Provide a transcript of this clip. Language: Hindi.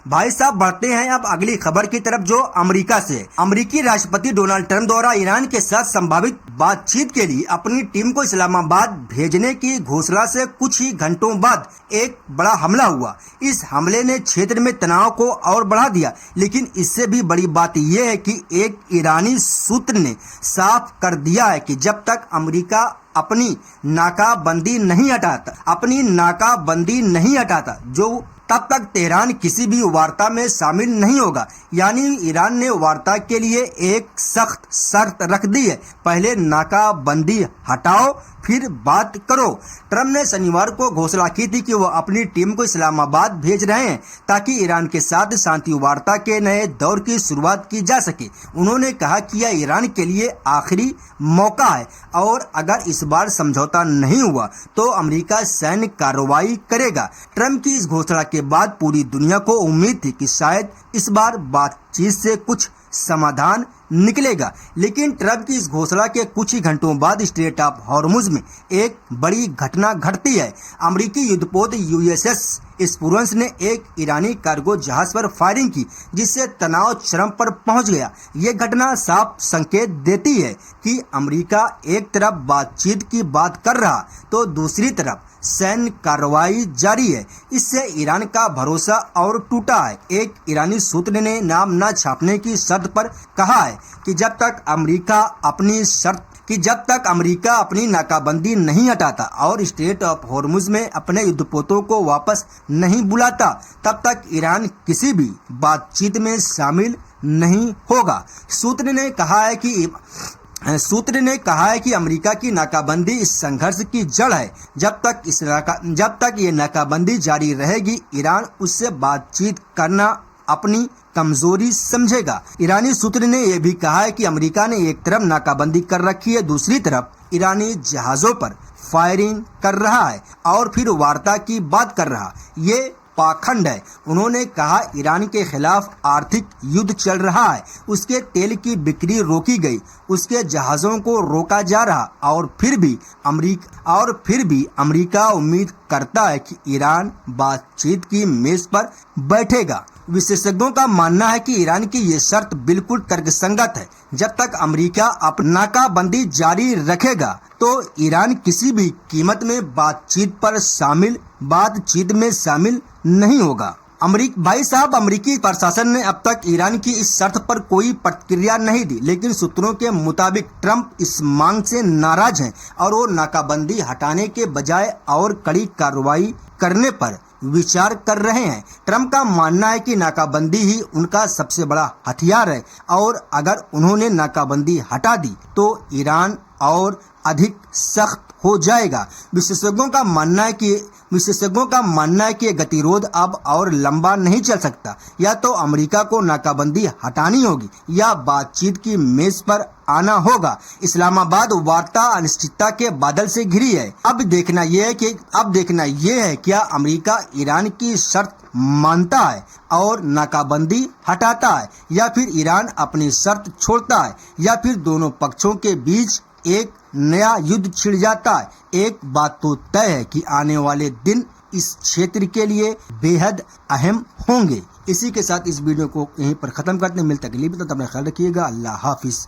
भाई साहब बढ़ते हैं अब अगली खबर की तरफ जो अमेरिका से। अमेरिकी राष्ट्रपति डोनाल्ड ट्रंप द्वारा ईरान के साथ संभावित बातचीत के लिए अपनी टीम को इस्लामाबाद भेजने की घोषणा से कुछ ही घंटों बाद एक बड़ा हमला हुआ। इस हमले ने क्षेत्र में तनाव को और बढ़ा दिया, लेकिन इससे भी बड़ी बात यह है कि एक ईरानी सूत्र ने साफ कर दिया है कि जब तक अमेरिका अपनी नाकाबंदी नहीं हटाता जो तब तक तेहरान किसी भी वार्ता में शामिल नहीं होगा। यानी ईरान ने वार्ता के लिए एक सख्त शर्त रख दी है, पहले नाकाबंदी हटाओ फिर बात करो। ट्रंप ने शनिवार को घोषणा की थी कि वो अपनी टीम को इस्लामाबाद भेज रहे हैं ताकि ईरान के साथ शांति वार्ता के नए दौर की शुरुआत की जा सके। उन्होंने कहा कि यह ईरान के लिए आखिरी मौका है और अगर इस बार समझौता नहीं हुआ तो अमेरिका सैन्य कार्रवाई करेगा। ट्रंप की इस घोषणा के बाद पूरी दुनिया को उम्मीद थी कि शायद इस बार बातचीत से कुछ समाधान निकलेगा, लेकिन ट्रंप की इस घोषणा के कुछ ही घंटों बाद स्ट्रेट ऑफ हॉर्मुज में एक बड़ी घटना घटती है। अमेरिकी युद्धपोत यूएसएस स्पुरंस ने एक ईरानी कार्गो जहाज पर फायरिंग की, जिससे तनाव चरम पर पहुंच गया। ये घटना साफ संकेत देती है कि अमेरिका एक तरफ बातचीत की बात कर रहा तो दूसरी तरफ सैन्य कार्रवाई जारी है। इससे ईरान का भरोसा और टूटा है। एक ईरानी सूत्र ने नाम न छापने की शर्त पर कहा है कि जब तक अमेरिका अपनी नाकाबंदी नहीं हटाता और स्ट्रेट ऑफ हॉर्मुज में अपने युद्धपोतों को वापस नहीं बुलाता तब तक ईरान किसी भी बातचीत में शामिल नहीं होगा। सूत्र ने कहा है कि अमेरिका की नाकाबंदी इस संघर्ष की जड़ है। जब तक ये नाकाबंदी जारी रहेगी, ईरान उससे बातचीत करना अपनी कमजोरी समझेगा। ईरानी सूत्र ने यह भी कहा है कि अमेरिका ने एक तरफ नाकाबंदी कर रखी है, दूसरी तरफ ईरानी जहाजों पर फायरिंग कर रहा है और फिर वार्ता की बात कर रहा। ये पाखंड है। उन्होंने कहा ईरान के खिलाफ आर्थिक युद्ध चल रहा है, उसके तेल की बिक्री रोकी गई, उसके जहाज़ों को रोका जा रहा और फिर भी अमेरिका उम्मीद करता है कि ईरान बातचीत की मेज पर बैठेगा। विशेषज्ञों का मानना है कि ईरान की ये शर्त बिल्कुल तर्कसंगत है। जब तक अमेरिका अपनी नाकाबंदी जारी रखेगा तो ईरान किसी भी कीमत में बातचीत में शामिल नहीं होगा। अमेरिकी प्रशासन ने अब तक ईरान की इस शर्त पर कोई प्रतिक्रिया नहीं दी, लेकिन सूत्रों के मुताबिक ट्रंप इस मांग से नाराज हैं और वो नाकाबंदी हटाने के बजाय और कड़ी कार्रवाई करने पर विचार कर रहे हैं। ट्रंप का मानना है कि नाकाबंदी ही उनका सबसे बड़ा हथियार है और अगर उन्होंने नाकाबंदी हटा दी तो ईरान और अधिक सख्त हो जाएगा। विशेषज्ञों का मानना है कि गतिरोध अब और लंबा नहीं चल सकता। या तो अमेरिका को नाकाबंदी हटानी होगी या बातचीत की मेज पर आना होगा। इस्लामाबाद वार्ता अनिश्चितता के बादल से घिरी है। अब देखना यह है क्या अमेरिका ईरान की शर्त मानता है और नाकाबंदी हटाता है, या फिर ईरान अपनी शर्त छोड़ता है, या फिर दोनों पक्षों के बीच एक नया युद्ध छिड़ जाता है। एक बात तो तय है कि आने वाले दिन इस क्षेत्र के लिए बेहद अहम होंगे। इसी के साथ इस वीडियो को यहीं पर खत्म करते हैं। मिलते हैं अगली वीडियो में, तब तक अपना ख्याल रखिएगा। अल्लाह हाफिज।